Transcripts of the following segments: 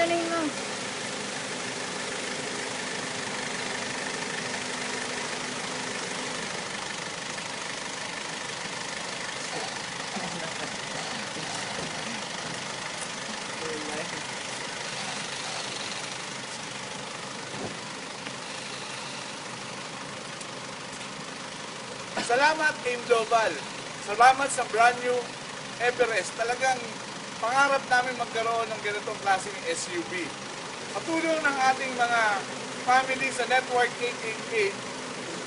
galing mo. Salamat Team Global. Salamat sa brand new Everest. Talagang pangarap namin magkaroon ng ganitong klaseng SUV. Katulong ng ating mga family sa Network 888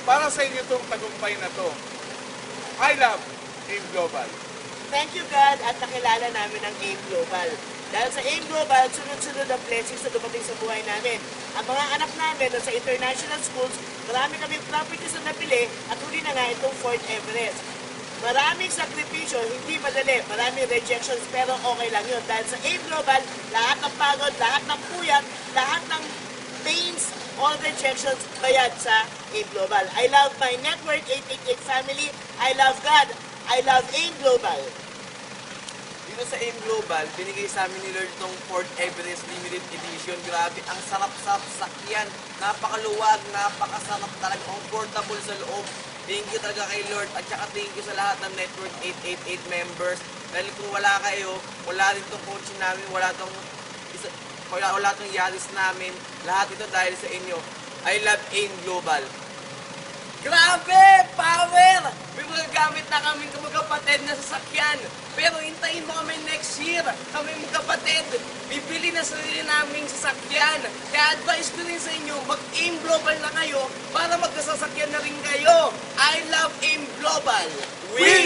para sa inyo itong tagumpay na to. I love Team Global. Thank you God at nakilala namin ang AIM Global. Dahil sa AIM Global, sunod-sunod ang blessings na dumating sa buhay namin. Ang mga anak namin na sa international schools, marami kaming properties na napili at huli na nga itong Fort Everest. Maraming sakripisyo, hindi madali, maraming rejections, pero okay lang yun. Dahil sa AIM Global, lahat ng pagod, lahat ng puyat, lahat ng pains, all rejections, bayad sa AIM Global. I love my Network 888 family. I love God. I love AIM Global. Dito sa AIM Global, binigay sa amin ni Lord itong Fort Everest Limited Edition. Grabe, ang sarap-sarap sakyan. Napakaluwag, napakasarap talaga. Comfortable sa loob. Thank you talaga kay Lord. At saka thank you sa lahat ng Network 888 members. Dahil kung wala kayo, wala rin itong coach namin, wala itong Yaris namin. Lahat ito dahil sa inyo. I love AIM Global. Grabe! Power! May mga gamit na kami magkapatid na sasakyan. Pero hintayin mo kami next year. Kami magkapatid. Bibili na sarili naming sasakyan. Kaya advice ko rin sa inyo, mag-AIM Global na kayo para magkasasakyan na rin kayo. I love AIM Global. We